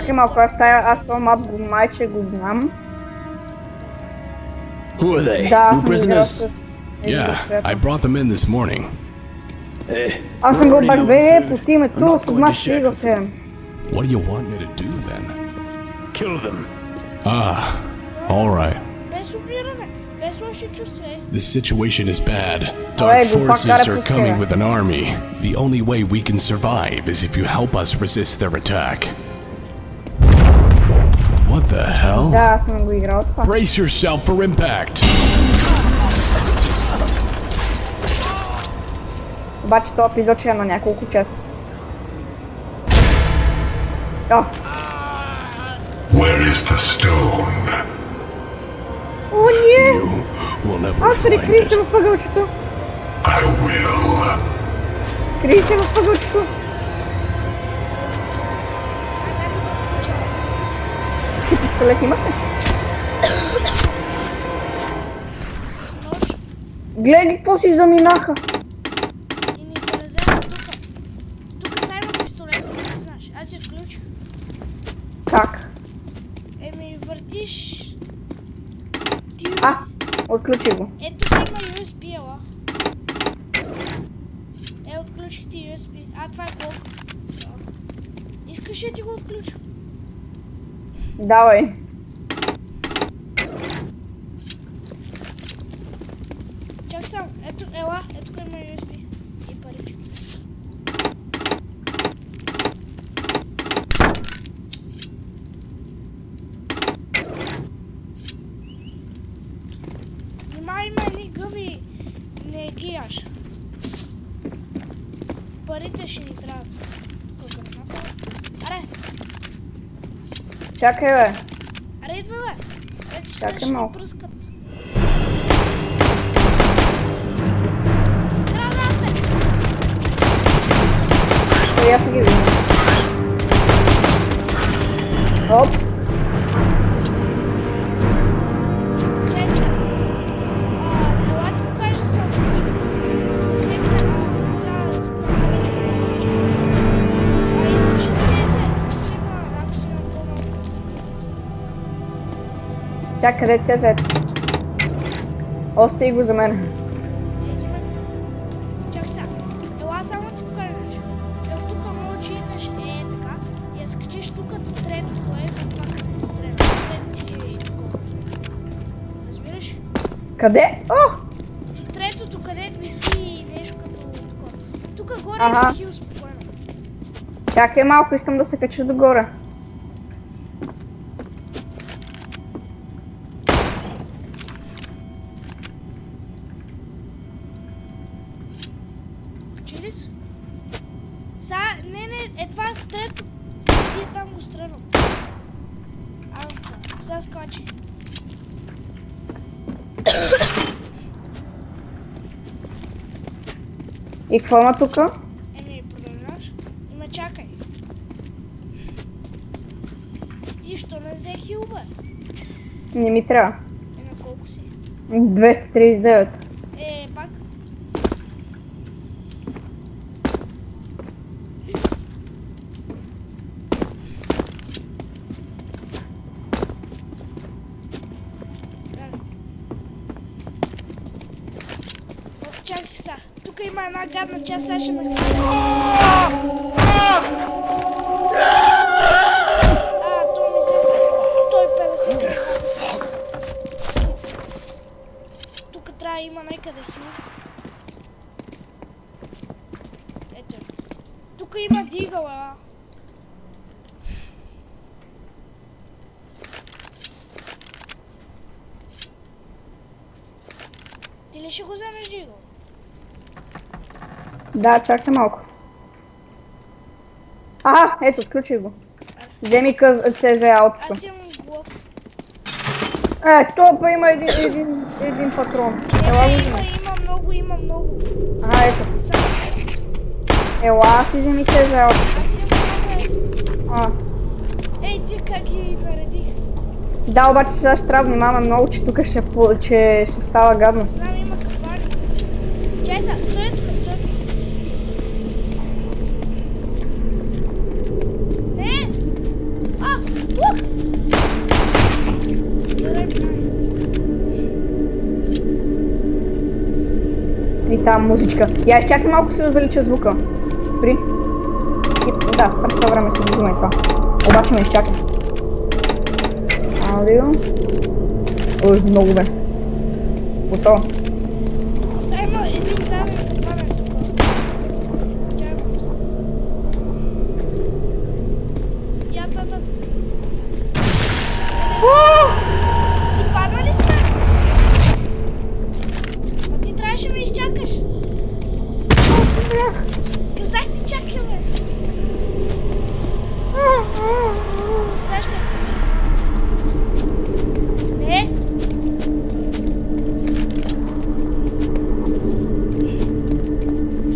Чакай малко, аз това мап майче го знам. Who are they? Да, New аз съм играл prisoners? с... Yeah, I brought them in this morning. Аз съм го already know обаче the food. под името I'm not с going to Маш share Игор with them. 7. What do you want me to do then? Kill them. Ah, all right. Без убиране, без лоши чувства. This situation is bad. Alright, Dark we'll fuck forces that up are with coming care. with an army. The only way we can survive is if you help us resist their attack. What the hell? Да, аз съм го играл това. Brace yourself for impact. Обаче този епизод ще е на няколко часа. О, Where is the stone? о не! You will never Аз find крий се it. в ъгълчето. I will. Крий се в ъгълчето. Ти пистолет имаш ли? Гледай какво си заминаха. И ни се разява тука. Тука са има пистолет, не знаеш. Аз си отключих. Как? Еми въртиш... Ти А, отключи го. Ето тук има USB, ела. Отключих ти USB. А, това е колко. Искаш ли да ти го отключа? Давай. Чак само. Ето, ела. Ето тук има USB. И парички. Нима има едни гъби. Не ги яш. Парите ще ни трябват. Аре, Чакай, бе. аре идва, бе. Ето че Чакай ще ни малко. пръскат. Гранате! Той аз ги виждам. Оп. Чакай. Ела ти покажа само. Всеки трябва да се покажа. Искаш ли тези? Ако си напълно. Чакай, къде се зет? Остай го за мен. Чакай сега. Ела само ти покажа нещо. Ето тук може да идеш така и я скачиш тук до трето, което това къде се трябва. Трето си е такова. Разбираш? Къде? О! До третото където виси нещо като такова. Тук горе Ага. е хил спокойно. Чакай малко, искам да се кача догоре. Качи ли си? Не, това трето си е там го странно. Сега скачи. И какво има тука? Еми, продължаваш? Има чакай. Ти що не взе хил, бе? Не ми трябва. На колко си? 239. Пак. Чакай сега. Тук има една гадна част, сега ще ме хвана. То ми се той 50 кръвата си. Тук трябва да има някъде хил. Ето. Тук има дигала. Ти ли ще го вземеш дигал? Да, чакай малко. Ето, включи го. Вземи ЦЗ аутото. Аз имам блок. То па има един патрон. Ела го вземи. Има много. Ето. Само Ела си вземи ЦЗ аутото. аз имам много. Ей, ти как ги наредих? Да, обаче сега ще трябва да внимаваме много, че тук ще става гадно. Знам, има капани. Чай сега, стой тук. Не! И там музичка. Я изчакай малко си увелича звука. Спри. И, да, през това време си взимай това. Обаче ме изчакай. Аудио. Ой, много бе. Готово. Сега има един главен капанен тук. Чакай се. Я тата. Ти падна ли сме? А ти трябваше ме изчакаш. Казах ти чакай, бе. Сега ще... Не.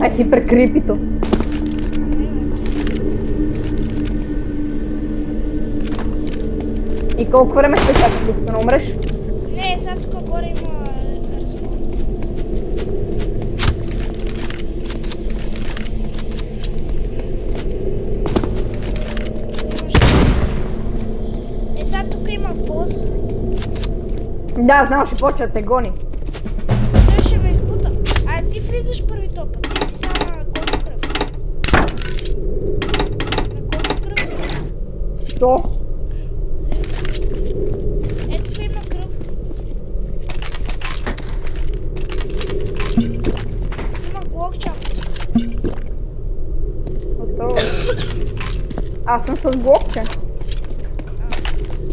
Ай, хипер крипито. И колко време ще чакаш, докато не умреш? Не, сега тук горе има разпон. Сега тук има бос. Да, знам, ще почва да те гони. Той ще ме избута. А ти влизаш първи топът. Ти си сега на колко кръв? На колко кръв си? Що? Ето тук има кръв. Има глок чапче. Готово. Аз съм с блокче.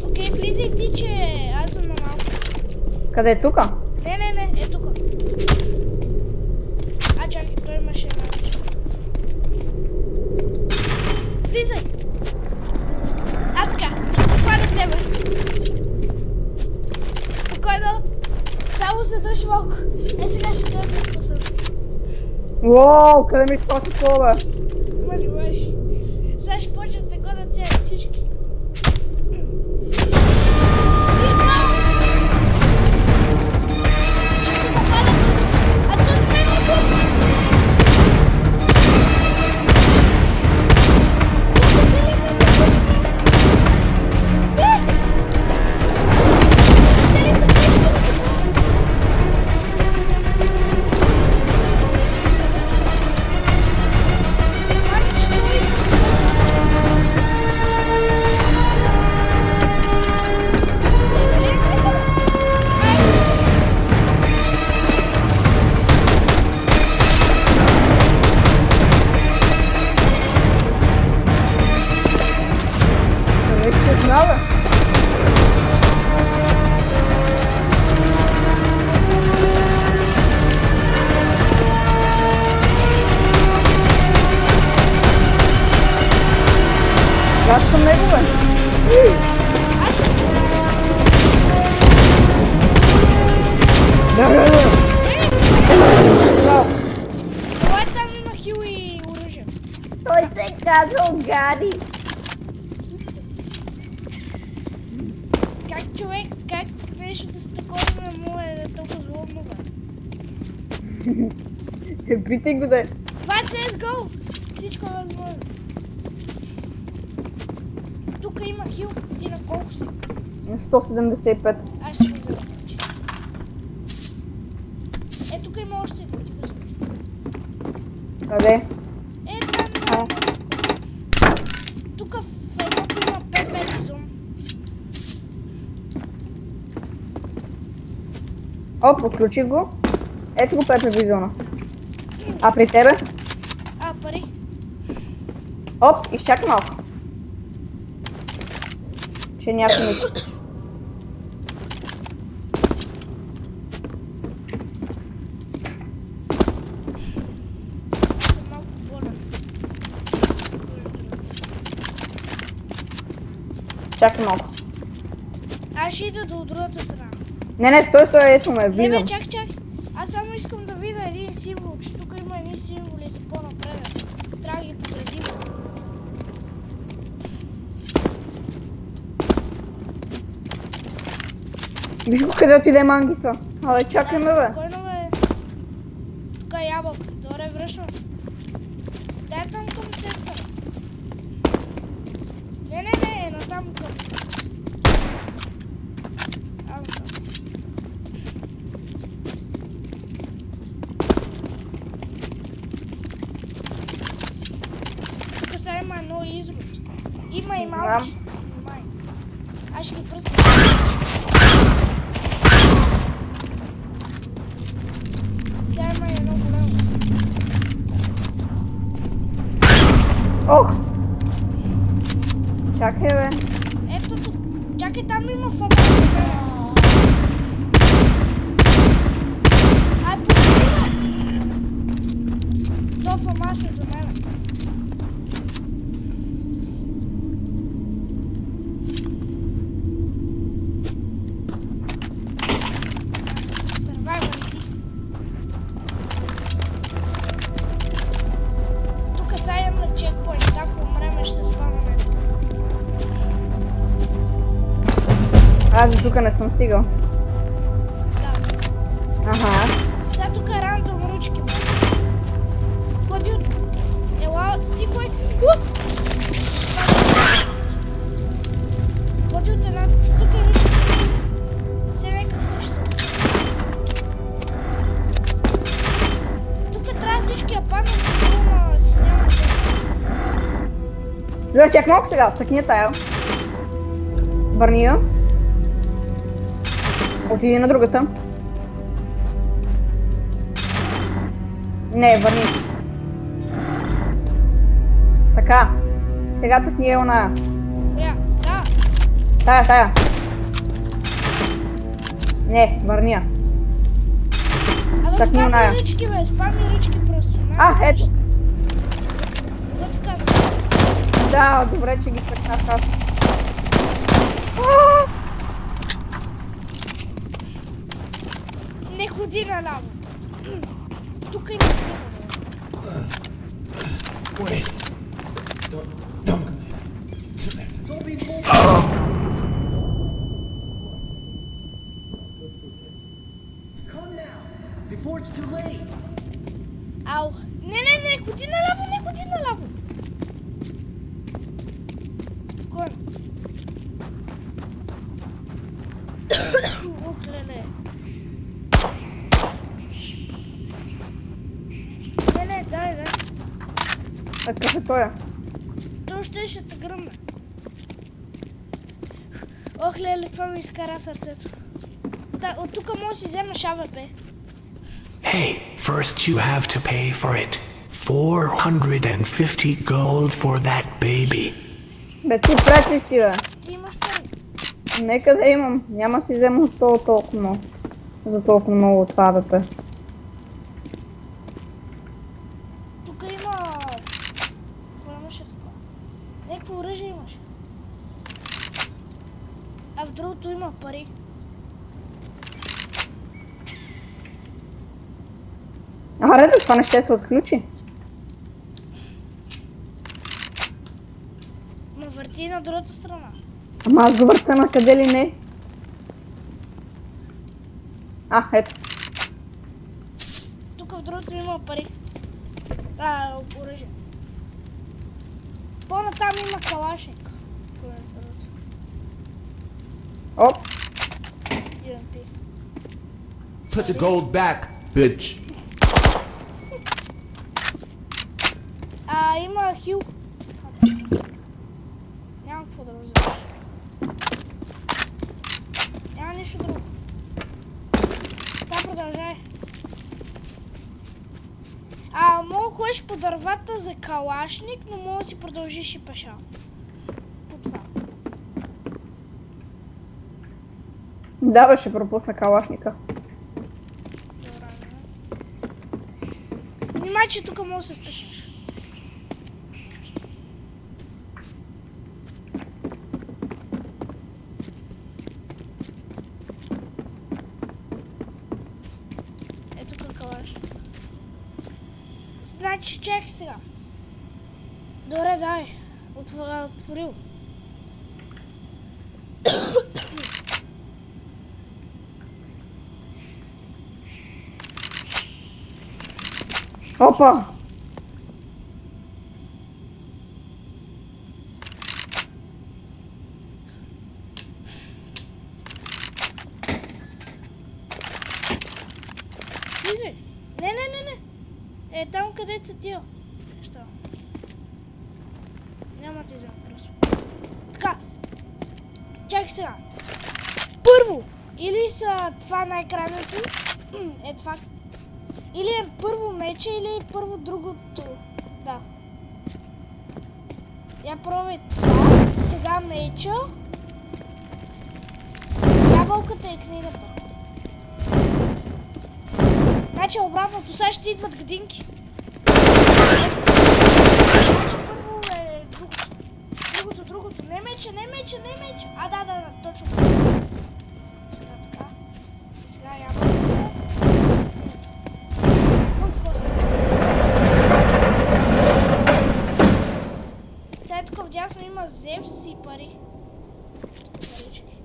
Окей, влизай ти, че аз съм на малко. Къде е тука? Не, е тук. А, чакай, той имаше една неща. Влизай! А, така. Хвана тебе. Спокойно. Само се държи малко. Е, сега ще дойда да спасам. Уоу, къде ми изпочва това, бе? Мали. Сега ще почнат да гонят цяли всички. Аз съм него, бе. Това е там има хил и оръжие. Той се казва Гари. Как човек, как нещо да се такова не му е толкова злобно, бе? Питай го да е. Това е CSGO! Всичко е възможно. Тук има хил. Ти на колко си? 175. Аз ще го взема. Е, тук има още един. Ти го взема. Къде? Е, там. Тук в едното има ПП бизон. О, подключи го. Ето го Пепе Бизона. А при тебе? А, пари. Оп, изчакай малко. Че някой ми... Аз съм малко болен. Чакай малко. Аз ще ида до другата страна. Не, стой, ето ме, Не, влизам. бе, чак. Аз само искам да видя един символ, че тук има едни символи за по-напред. Трябва да ги подредим. Виж го къде отиде Мангиса. Абе, чакай ме, бе. Спокойно, бе. Тук е ябълка. Добре, връщам се. Дай там към центъра. Не, натам към. Има и малки. Май. Аз ще ги пръскам. Сега има едно голямо. Ох! Чакай, бе. Ето тук. Чакай, там има фама за мен. Ай, помогни! То фама се за мен. Survivor си. Тук сега имам чекпоинт. Ако умреме, ще се спаваме. Аз до тук не съм стигал. Да. Аха. Сега тук рандом ручки. Ходи от... Ела, ти кой? Ходи от една цъка и ручки. Все някак също. Тук трябва всички я паднат, но си няма да... Добре, чак малко сега. Цъкни тая. Върни я. Отиди на другата. Не, върни. Така. Сега цъкни я оная. Я, да. Тая. Не, върни я. Абе, Цъкни оная. спамни ръчки, бе, спамни ръчки просто. Ето. Какво ти казвам? Да, добре, че ги цъкнах аз. Не ходи наляво. Тук има такива. Wait. Don't. Don't be fooled. Come now, before it's too late. Ау. Не, ходи наляво, не ходи наляво. Спокойно. Ух, леле. Не, дай. Какъв е той? То ще те гръмне. Ох, леле, това ми изкара сърцето. От тук може да си вземеш АВП. Hey, first you have to pay for it. 450 gold for that baby. Бе, ти прати си, бе. Ти имаш пари. Нека да имам. Няма си взема от това толкова много. За толкова много от това АВП. Тук има... Какво имаше такова? Някакво оръжие имаш. А в другото има пари. Аре, да, това не ще се отключи. Ма върти на другата страна. Ама аз го върта на къде ли не. Ето. Тук в другото има пари. Оръжие. По-натам има калашник. Кое е другото? Оп. UMP. Put the gold back, bitch. Има хил. Няма какво да вземеш. Няма нищо друго. Сега продължай. Мога да ходиш по дървата за калашник, но мога да си продължиш и пеша. По това. Да, бе, ще пропусна калашника. Добре. Внимай, че тук мога да се стъкнеш. Ето тук калаш. Значи, чакай сега. Добре, дай. Отворил. Опа! Слизай. Не. Там където са тия. Неща. Няма ти взема просто. Така. Чакай сега. Първо, или са това на екраните, е това. Или е първо мече, или е първо другото. Да. Я пробвай това. Сега меча. Ябълката е книгата. Значи обратното, сега ще идват гдинки. Значи първо е другото. Не мече. Да, точно. Сега така. И сега ябълката. Сега тук вдясно има Зевс и пари. Парички.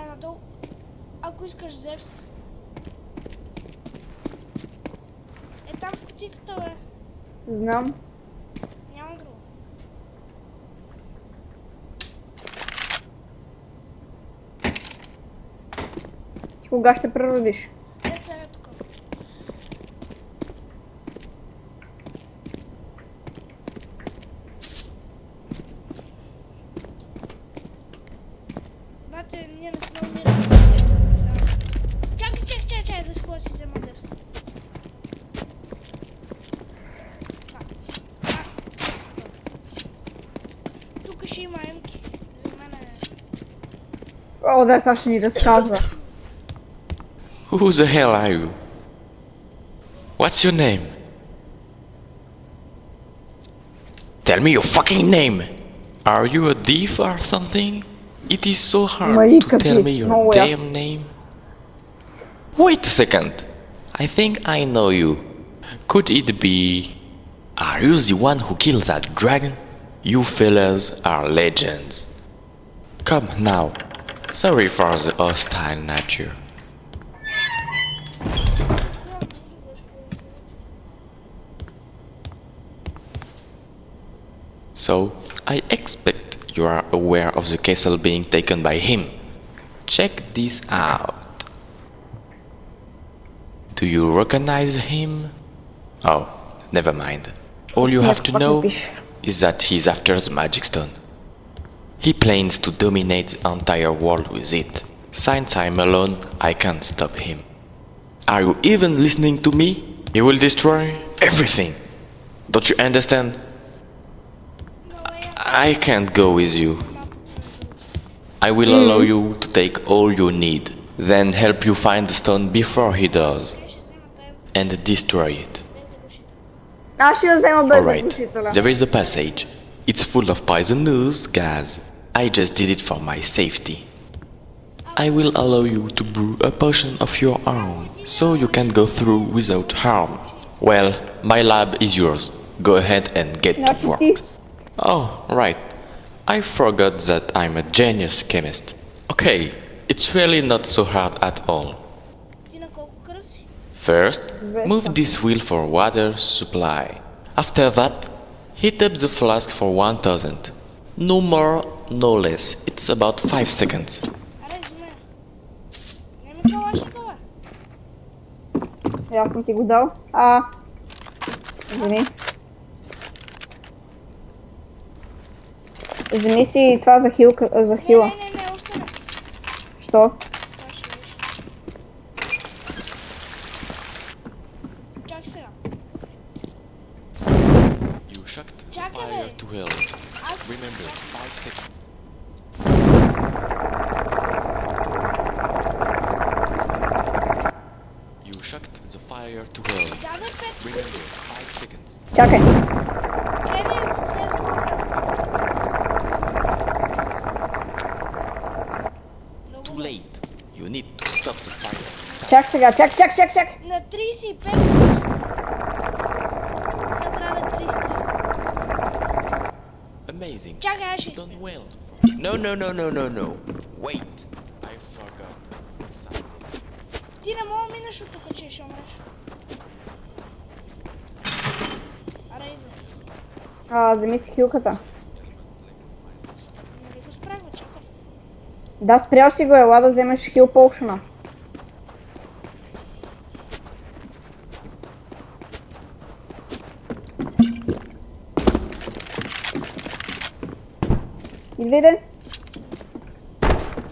Надолу. Ако искаш Зевс. Е там в кутиката, бе. Знам. Няма друго. Ти кога ще се преродиш? Е, сега е тук. Бате, ние не сме умирали. Чакай, да скоро си взема Зевс. Тук ще има емки. За мен е... О, да, сега ще ни разказва. Who the hell are you? What's your name? Tell me your fucking name! Are you a thief or something? It is so hard to tell me your damn name. Wait a second. I think I know you. Could it be... Are you the one who killed that dragon? You fellas are legends. Come now. Sorry for the hostile nature. So, I expect you are aware of the castle being taken by him. Check this out. Do you recognize him? Oh, never mind. All you have to know is that he's after the magic stone. He plans to dominate the entire world with it. Since I'm alone, I can't stop him. Are you even listening to me? He will destroy everything. Don't you understand? I can't go with you. I will allow you to take all you need, then help you find the stone before he does, and destroy it. Аз ще я взема без Alright, заглушителя. there is a passage. It's full of poisonous gas. I just did it for my safety. I will allow you to brew a potion of your own, so you can go through without harm. Well, my lab is yours. Go ahead and get to Значи work. ти. Oh, right. I forgot that I'm a genius chemist. Okay, it's really not so hard at all. Ти на колко кръв си? First, move this wheel for water supply. After that, heat up the flask for 1000. No more, no less. It's about 5 seconds. Аре, вземе. Не ми калашника, бе. Аз съм ти го дал. Извини. Вземи си това за хила. Не, още не. Що? Това ще видиш. Чакай сега. You shocked the Чакай, fire бе. to hell. Аз... Remember, 5 seconds. You shocked the fire to hell. Даде 5 секунди. Remember, 5 seconds. Чакай. Гледай в CSGO. Много Too late. You need to stop the fire. Чак сега. Чак. На 35. Сега трябва да е 33. Amazing. Чакай, аз ще Done изпия. well. No. Wait. I forgot. Ти не мога да минеш от тук, че ще умреш. Аре, идва. Вземи си хилката. Нали го спрях, бе, чакай. Да, спрял си го, ела да вземеш хил полшена. Виден?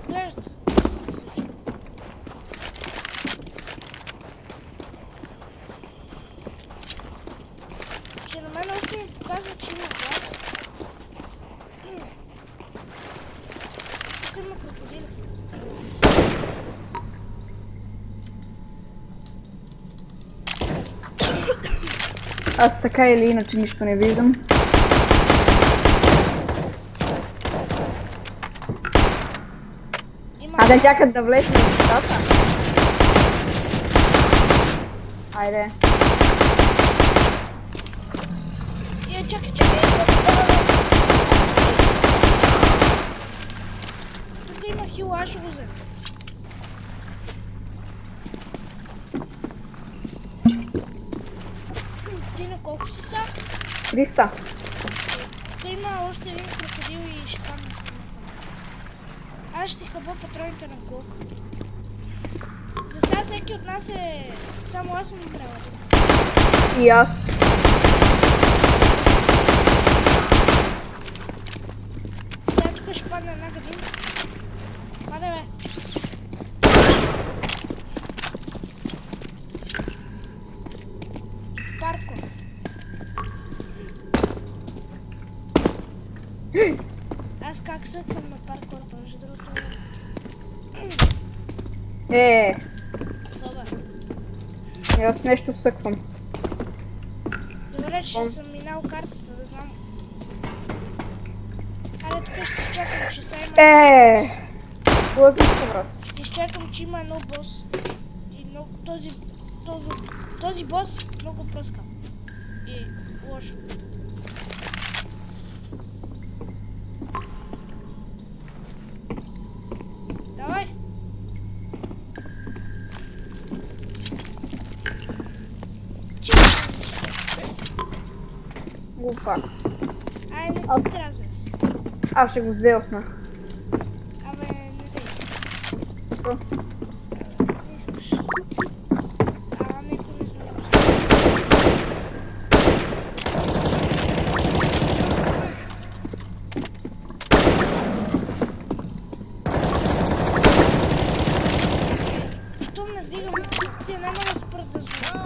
Глеждах. Че на мен още ми показва, че има глас. Тук има крокодили. Аз така или иначе нищо не виждам. Има... А да чакат да влезем в стата. Айде. Чакай. Тук има хил, аз ще го взема. Ти на колко си са? 300. Тук има още един крокодил и ще падна си. Аз ще си хъба патроните на колко. За сега всеки от нас е... Само аз съм умрела. И аз. Сега тук ще падне една гадина. Падай, бе. Парко. Аз как съквам на паркор, между другото. Това бе. И аз нещо съквам. Добре, че съм минал картата, да знам. Хайде, тук ще изчакам, че сега има... Лъзница, брат. Ще изчакам, че има едно бос. И много... Този бос много пръска. И лошо. Давай! Глупак. Ай, не ти трябва зараз. Аз ще го взелсна. Абе, не дей. Що? Не искаш. Ама неко не знам. Щом не дигам, те няма да спрат да звучат.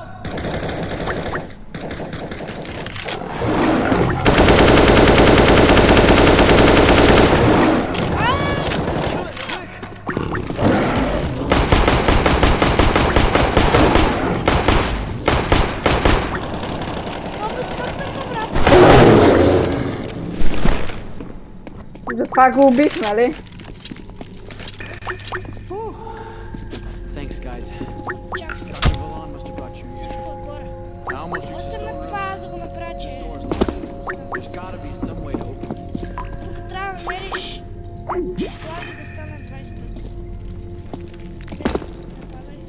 Затова го убих, нали? Thanks, guys. Чакай се. Dr. Valon must have brought you here. Всичко е горе. I almost reached the Оставям store. това, аз да го направя, че... This door is locked. There's gotta be some way to open this. Тук трябва да намериш числа, за да стане 25. Не падай.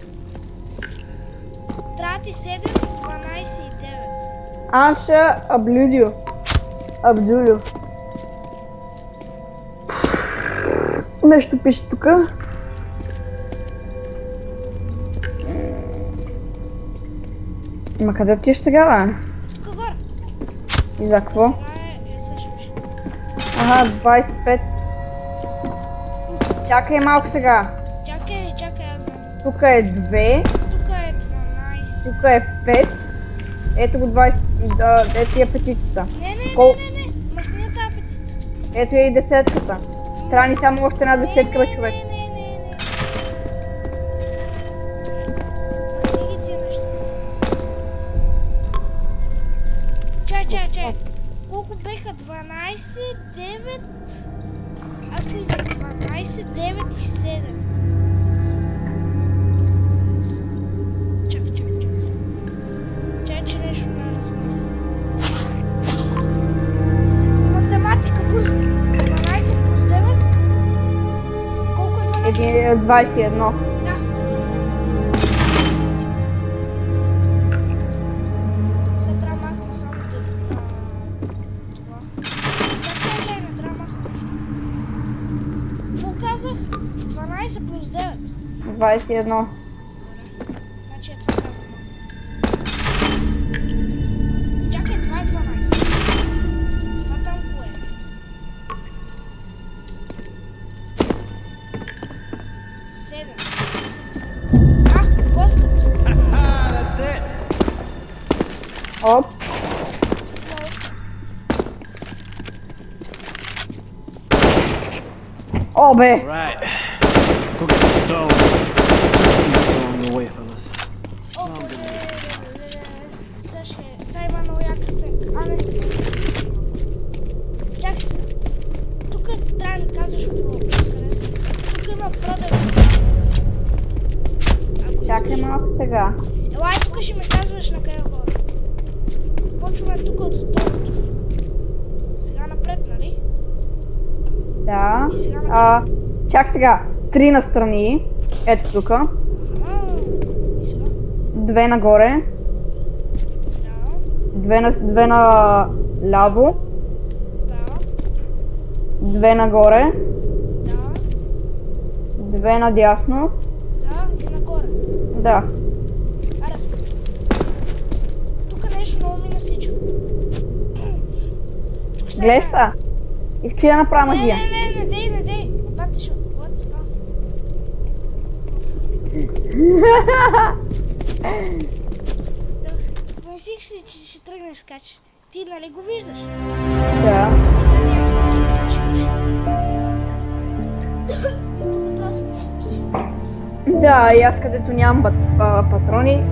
Трябва ти 7, 12 и 9. Анша Абдулю. Нещо пише тука. Ма къде отиш сега, бе? Тук горе. И за какво? Сега е също пише. Ага, 25. Чакай малко сега. Чакай, аз знам. Тук е 2, Тук е 12. тук е 5. Ето го 20. Ето е петицата. Не. Махни на тази петица. Ето е и десетката. Трябва ни само още една десетка, бе, човек. Не. Махни ги тия неща. Чай. Колко беха? 12, 9... Аз казах 12, 9 и 7. Чакай, че нещо не разбрах. Математика, бързо. 12 плюс 9. Колко е 12? 21. Да. Сега трябва да махна само това. Чакай, не трябва да махна нещо. Какво казах? 12 плюс 9. 21. Значи е това трябва да махна. Чакай, това е 12. Това там кое е? Оп. О, бе! Right. Go get the stone. That's along the way, fellas. Сега има много яка стенка. А, не. Чакай се. Тук трябва да ми казваш къде са. Тук има проден. Чакай малко сега. Елай, тук ще ми казваш на къде хора. Почваме тук от столото. Сега напред, нали? Да. И сега накъде? Чак сега. 3 настрани. Ето тука. И сега? 2 нагоре. Да. 2 на ляво. Да. 2 нагоре. Да. 2 надясно. Да. И нагоре. Да. Аре. Тук нещо много ми насича. Гледаш са. Искаш да направя магия? Не дей. Бати шо. What? Мислих си, че ще тръгнеш скачаш. Ти нали го виждаш? Да. Да, и аз където нямам патрони,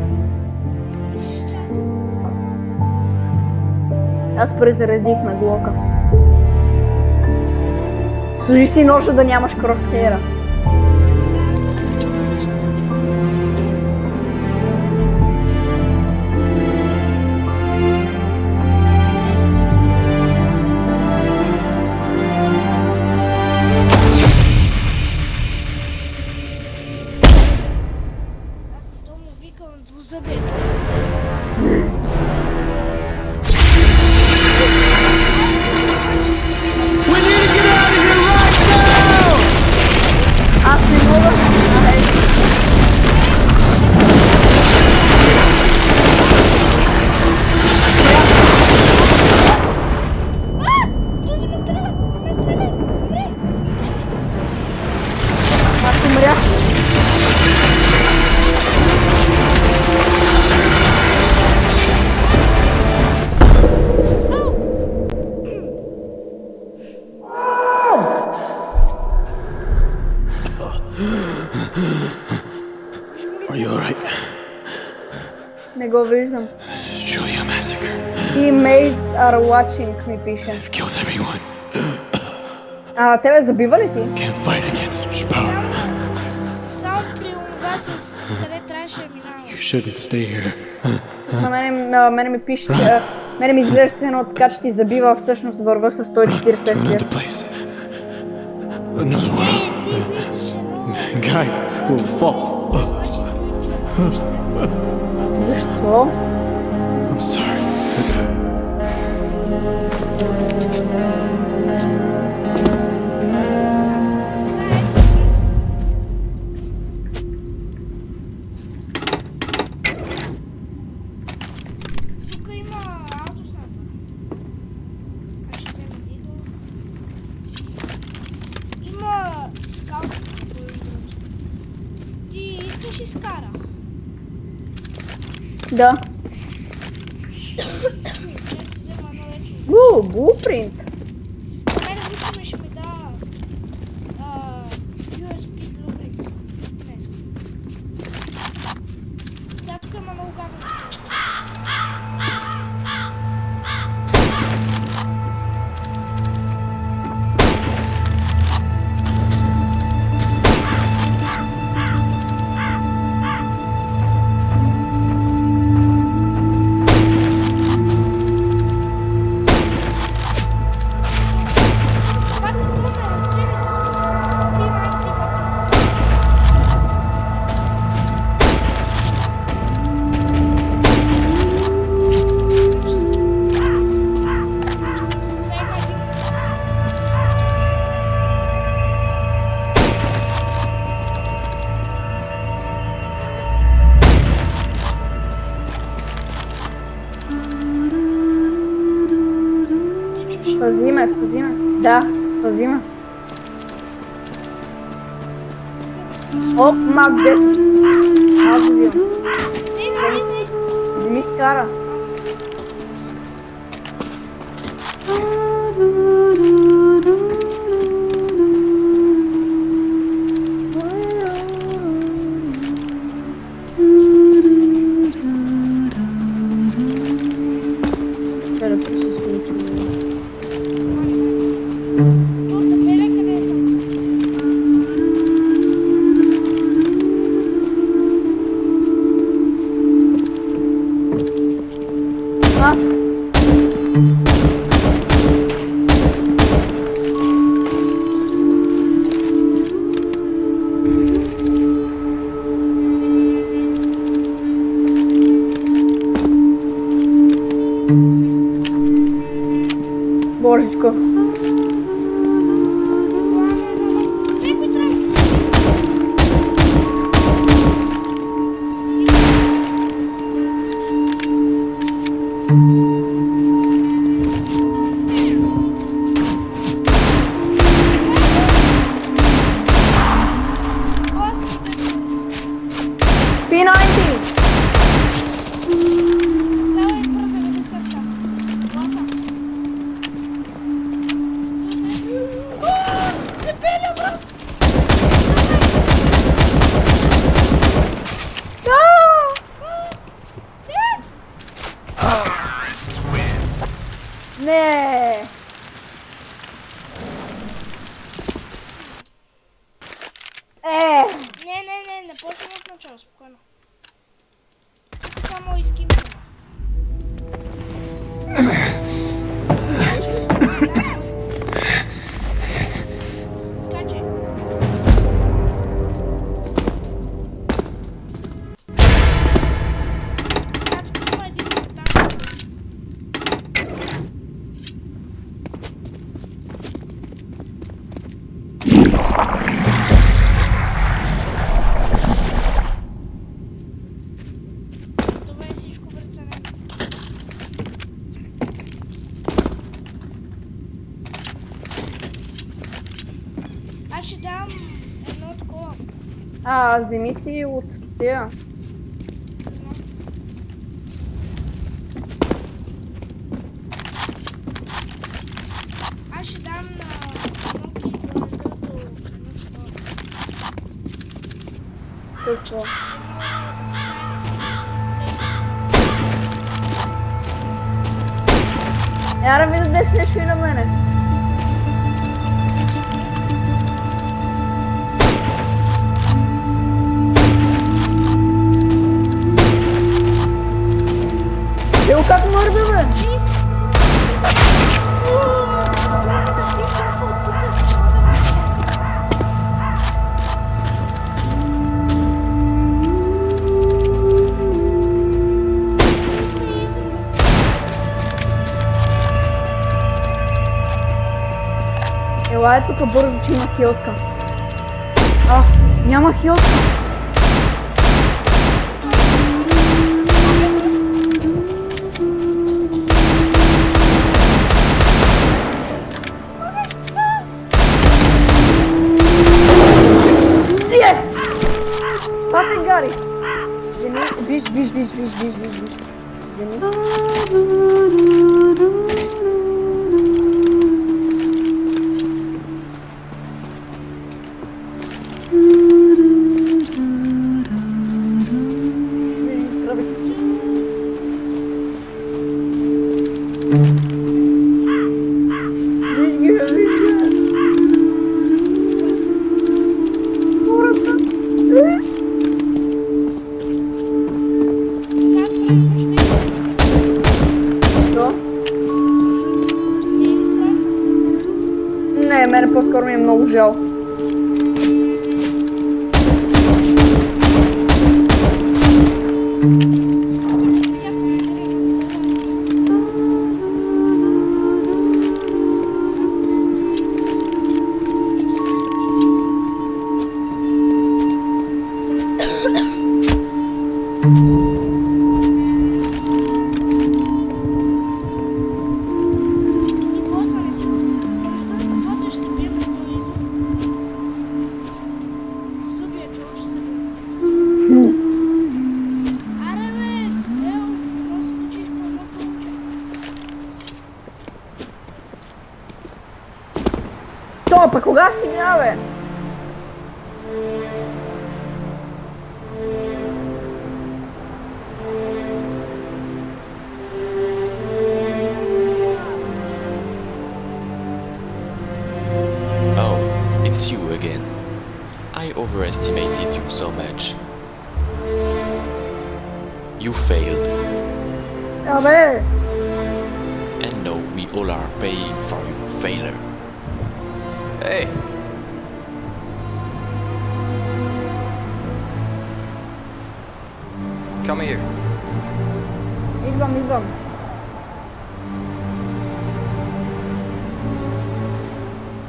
аз презаредих на глока. Служи си ножа да нямаш кросхейра. Аз на това му викам двузъбие. Аз не мога да Този ме стреля! Не ме стреляй! Умре! Аз умрях. Are you alright? Не го виждам. It's truly a massacre. Teammates are watching, ми пише. I've killed everyone. Тебе забива ли ти? Can't fight against such power. Само при онова с къде трябваше да минавам. You shouldn't stay here. На мене ми пише, че мене ми изглежда се едно така, че ти забива, всъщност върва с 140 To another FPS. place. Another world. Ти виждаш едно, Guy will fall. обаче Защо? I'm sorry. тук има аутоснайпер. Аз ще взема дигъл. Има скаут, между другото. Ти искаш и скара? Да. Ще си взема едно лесно. Blueprint. Мене викаме ще ми да USB Blu-ray. Днес. Сега тук има много гадно. Пак се трудно е, разчели се. Ти малки пак. Засегна един. Пази ме. Да, пази ме. Оп, Мак 10. Аз го взимам. Ти нали ти? Не ми скара. А? Божечко. Ей, быстро! P90! Давай, брата, да сърца. Гласа. Не пеля, брат! Не! Не почвам от начало, спокойно. Само изкимвам. Скачай. Както има един там. Това е всичко преценено. Аз ще дам едно такова. Вземи си от тия. Аз ще дам на едно килограмето едно такова. Какво? Я да ми дадеш нещо и на мене. Ево как мърда, бе? Ела е тук бързо, че има хилтка. Няма хилтка. Yes! Пасен Гари! Виж. Не, мене по-скоро ми е много жал. Пък кога стигна, бе? Oh, it's you again. I overestimated you so much. You failed. Абе, and know we all are paying for your failure. Hey! Come here. Идвам.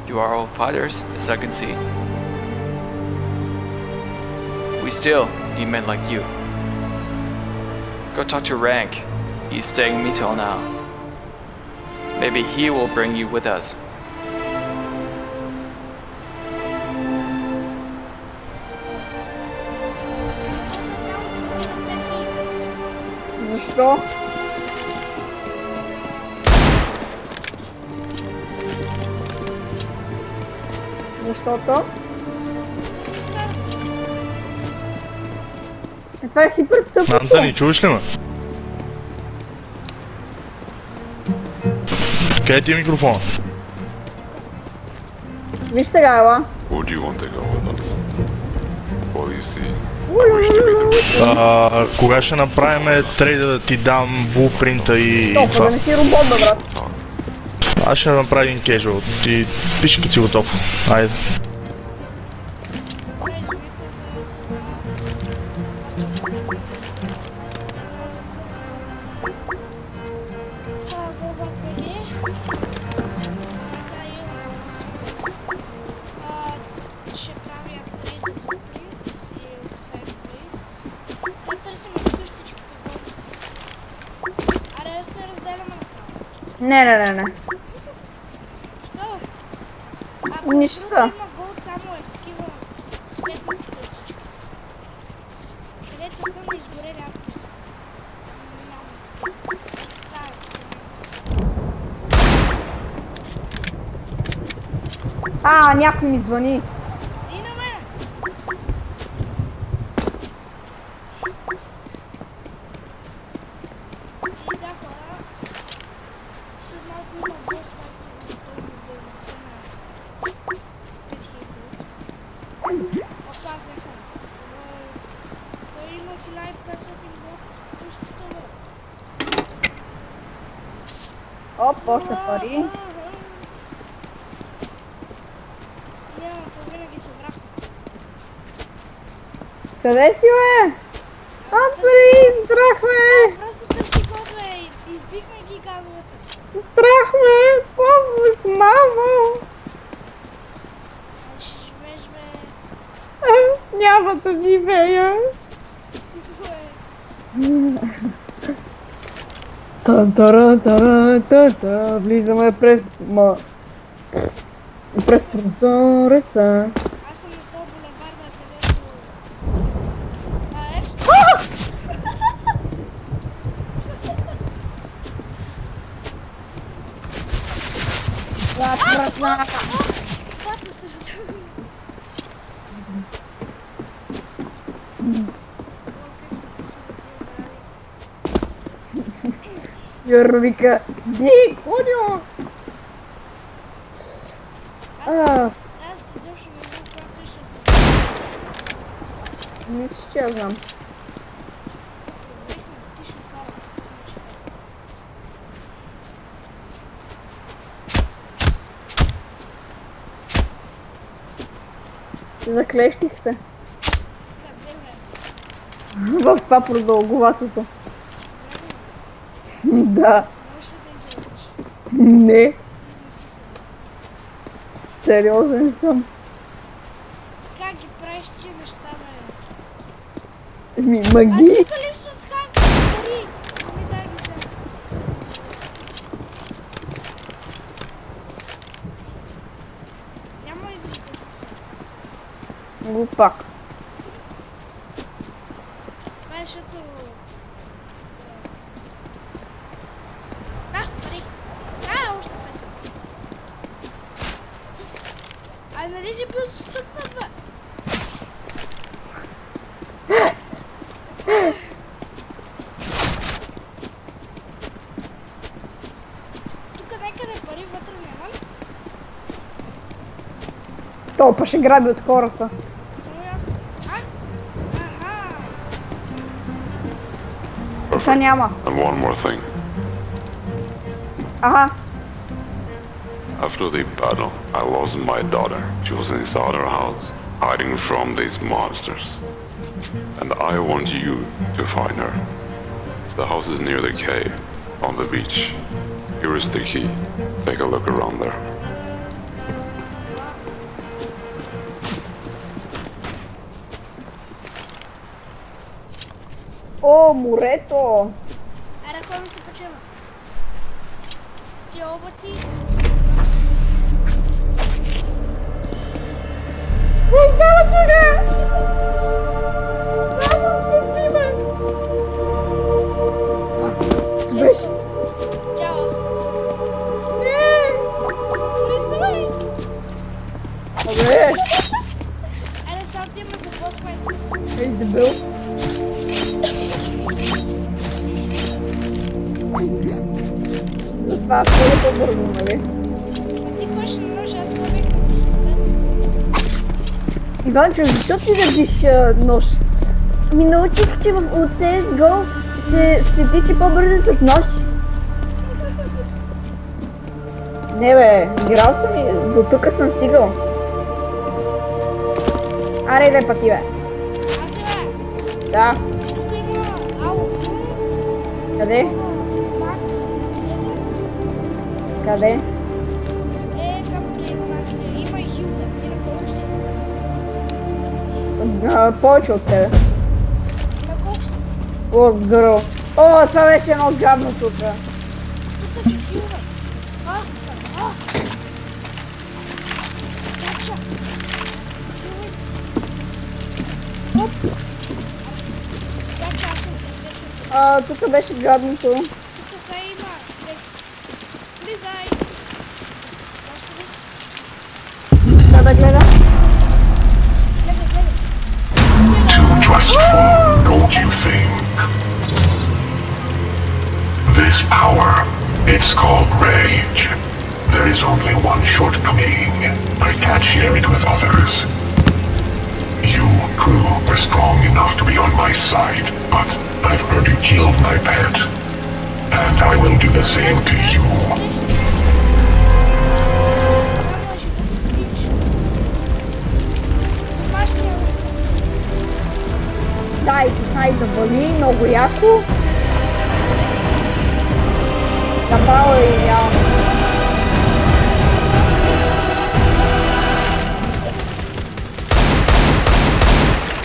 You are all fighters, as I can see. We still need men like you. Go talk to Rank. He's staying me till now. Maybe he will bring you with us. Защо? Защото? Това е хипер тъпо. Антони, чуваш ли ме? Къде ти е микрофона? Виж сега, ела. Would you want to go with us? Or you see, I wish to be the rich. Кога ще направим трейда да ти дам блупринта и Толкова това? да не си робот, бе, брат. Аз ще направя един кежуал. Ти пиши като си готов. Айде. Не. Нищо. Има голд само е такива светлите точки. Къде целта не изгоре рядко. Някой ми звъни. И на мен! И да, хора. След малко има бос файт, който да не се на 5000. Опазеха. Той има 1500 блок. Пущите го. Оп, още пари. Няма, то винаги се врахва. Къде си, бе? Антони, страх ме! Просто търси год, бе. Избихме ги газовете. Страх ме! Помощ, мамо! Ще живееш, бе. Няма да живея. Та-та-ра-та-ра-та-та. Влизаме през прозореца. Аз съм на този булеварда, където... Патна сте се забили. Как се посилят тия брави. Юрвика. Ди, коню! Аз изобщо не знам това къща сме. Не си че я знам. Ти ще кара. Заклещих се. Къде, бе? В това продълговатото. Да. Може да излезеш. Не. Не си се. Сериозен съм. Как ги правиш тия неща, бе? Магии. Тук липсват ханки, пари! Ами дай ги взема. Няма и да се Глупак. това е защото... Да, пари! Още 5. Ай, нали си бил с тук, бе? Тук някъде пари вътре няма ли? Топа ще граби от хората. Много ясно. Аха! Тука няма. And one more thing. Ага. After the battle, I lost my daughter. She was inside her house, hiding from these monsters. And I want you to find her. The house is near the cave, on the beach. Here is the key. Take a look around there. О, морето! Аре, кой ми се почива? С тия облаци. Остава тука! Само спасти ме! Свещ! Чао. Не! Затвори се, бе! Абе! Аре, сам ти ме запосвай. Ей, дебил! Затова е по-бързо, нали? Ти кой ще не може, аз ме век. Иванчо, защо ти държиш нож? Ми научих, че в CSGO се тича по-бързо с нож. Не бе, играл съм и до тук съм стигал. Аре, дай пъти, бе. Аз ли, бе? Да. Тук има ало. Къде? Мак, 7. Къде? Както и на има и хилка, ти на колко си? Повече от тебе. На колко си? О, гъро. О, това беше едно гадно тук. Тук си хилва. Кача. Хилвай си. Оп. Кача, аз съм излечен. Тук беше гадното. Тук са има. Влизай. Да гледа. Too trustful, don't you think? This power, it's called rage. There is only one shortcoming. I can't share it with others. You, crew, are strong enough to be on my side, but I've heard you killed my pet. And I will do the same to you. Да, и ти да вали много яко. Направо е идеално.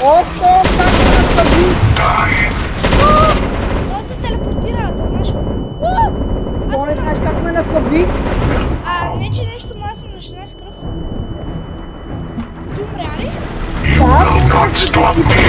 Ото, как ме напади! Той се телепортира, да знаеш. Аз Не знаеш как ме напади? не че нещо, но аз съм на 16 кръв. Ти умря ли? You will not stop me.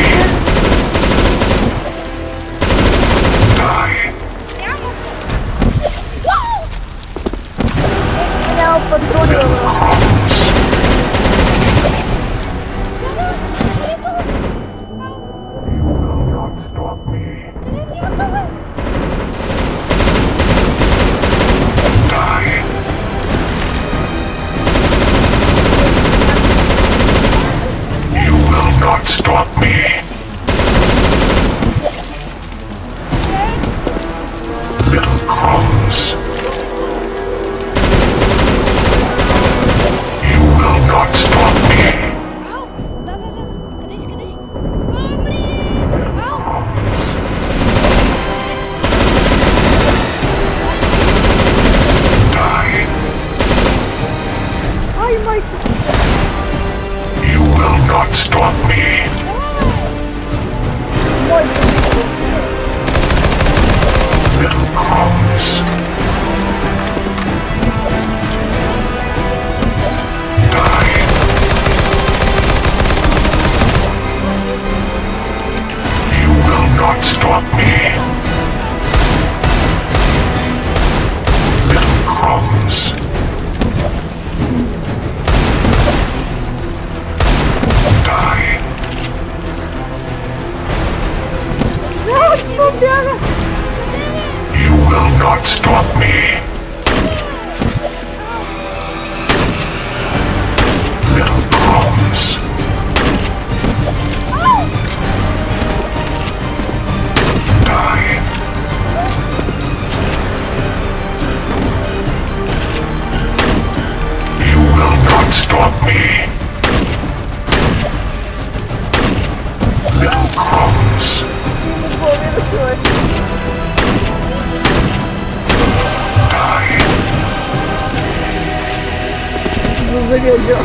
убил Джо.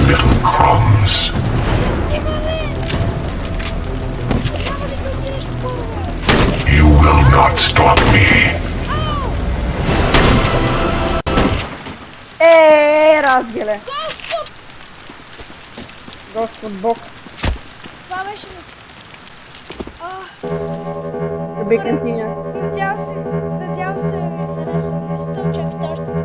Little crumbs. You will not stop me. Разделе. Господ Бог. Това беше мис. Be continue. Надявам се ми хареса мисълта, очаквате още